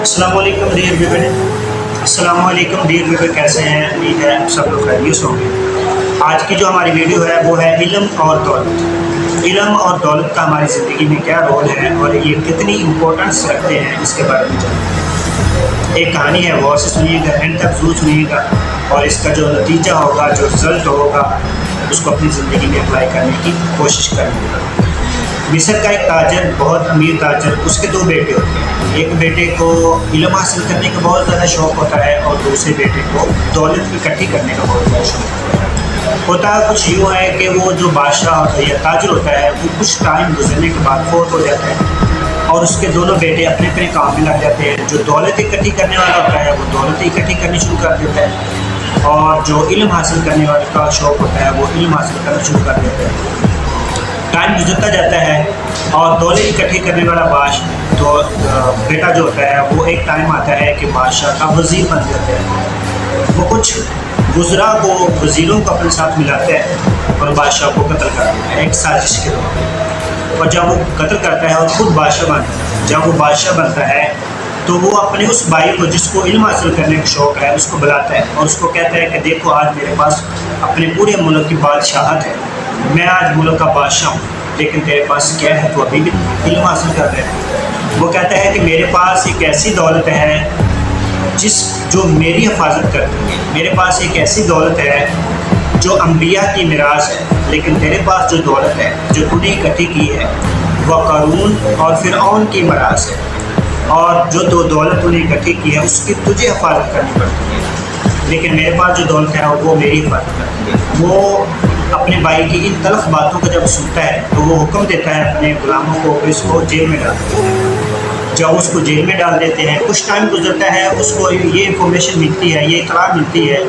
अस्सलामुअलैकुम dear viewer. अस्सलामुअलैकुम dear viewer, कैसे हैं? उम्मीद है आप सब लोग खैरियत से होंगे। आज की जो हमारी वीडियो है वो है इल्म और दौलत। इल्म और दौलत का हमारी ज़िंदगी में क्या रोल है और ये कितनी इम्पोर्टेंस रखते हैं, इसके बारे में जानते हैं। एक कहानी है, गौर से सुनिएगा, एंड तक ज़रूर सुनिएगा और इसका जो नतीजा होगा, जो रिज़ल्ट होगा, उसको अपनी ज़िंदगी में अप्लाई करने की कोशिश करेंगे। मिस्र का एक ताजर, बहुत अमीर ताजर, उसके दो बेटे होते हैं। एक बेटे को इल्म हासिल करने का बहुत ज़्यादा शौक़ होता है और दूसरे बेटे को दौलत इकट्ठी करने का बहुत ज़्यादा शौक़ होता है। कुछ यूँ है कि वो जो बादशाह होता है या ताजर होता है, वो कुछ टाइम गुजरने के बाद फौत हो जाता है और उसके दोनों बेटे अपने अपने काम में लग जाते हैं। जो दौलत इकट्ठी करने वाला होता है वो दौलत इकट्ठी करनी शुरू कर देता है और जो इल्म हासिल करने वाले का शौक़ होता है वो इल्म हासिल करना शुरू कर देता है। टाइम गुजरता जाता है और दौलत इकट्ठी करने वाला बेटा जो होता है वो एक टाइम आता है कि बादशाह का वज़ीर बन जाता है। वो कुछ गुज़रा को, वज़ीरों को अपने साथ मिलाता है और बादशाह को कत्ल कर देता है एक साजिश के दौरान। और जब वो कत्ल करता है और ख़ुद बादशाह बनता है, जब वो बादशाह बनता है तो वो अपने उस भाई को जिसको इल्म हासिल करने का शौक़ है उसको बुलाता है और उसको कहता है कि देखो, आज मेरे पास अपने पूरे मुल्क की बादशाहत है, मैं आज मुल्क का बादशाह हूँ, लेकिन तेरे पास क्या है? तो अभी भी इल्म हासिल कर रहे हैं। वो कहता है कि मेरे पास एक ऐसी दौलत है जो मेरी हिफाजत करती है। मेरे पास एक ऐसी दौलत है जो अम्बिया की मिरास है, लेकिन तेरे पास जो दौलत है जो तूने इकट्ठी की है वह कारून और फ़िरऔन की मिरास है और जो दो दौलत तूने इकट्ठी की है उसकी तुझे हिफाजत करनी पड़ती है, लेकिन मेरे पास जो दौलत है वो मेरी हिफाजत करती है। वो अपने भाई की इन तलख बातों को जब सुनता है तो वो हुक्म देता है अपने गुलामों को कि इसको जेल में डाल देते हैं। जब उसको जेल में डाल देते हैं, कुछ टाइम गुजरता है, उसको ये इंफॉर्मेशन मिलती है, ये इतला मिलती है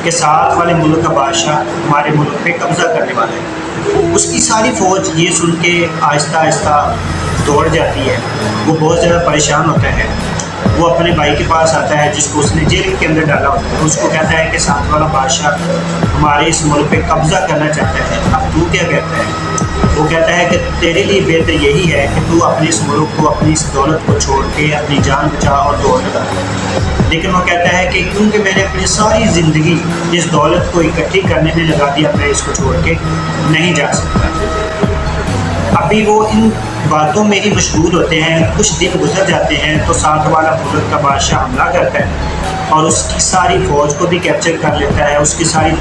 कि साथ वाले मुल्क का बादशाह हमारे मुल्क पे कब्ज़ा करने वाला है। उसकी सारी फ़ौज ये सुन के आहिस्ता आहिस्ता दौड़ जाती है। वो बहुत ज़्यादा परेशान होता है। वो अपने भाई के पास आता है जिसको उसने जेल के अंदर डाला होता है। उसको कहता है कि साथ वाला बादशाह हमारे इस मुल्क पे कब्ज़ा करना चाहता है, अब तू क्या कहता है? वो कहता है कि तेरे लिए बेहतर यही है कि तू अपने इस मुल्क को, अपनी इस दौलत को छोड़ के अपनी जान बचा और दौड़ लगा। लेकिन वो कहता है कि क्योंकि मैंने अपनी सारी ज़िंदगी इस दौलत को इकट्ठी करने में लगा दिया, मैं इसको छोड़ के नहीं जा सकता। अभी वो इन बातों में ही मशगूल होते हैं। कुछ दिन गुजर जाते हैं तो साथ वाला मुल्क का बादशाह हमला करता है और उसकी सारी फ़ौज को भी कैप्चर कर लेता है, उसकी सारी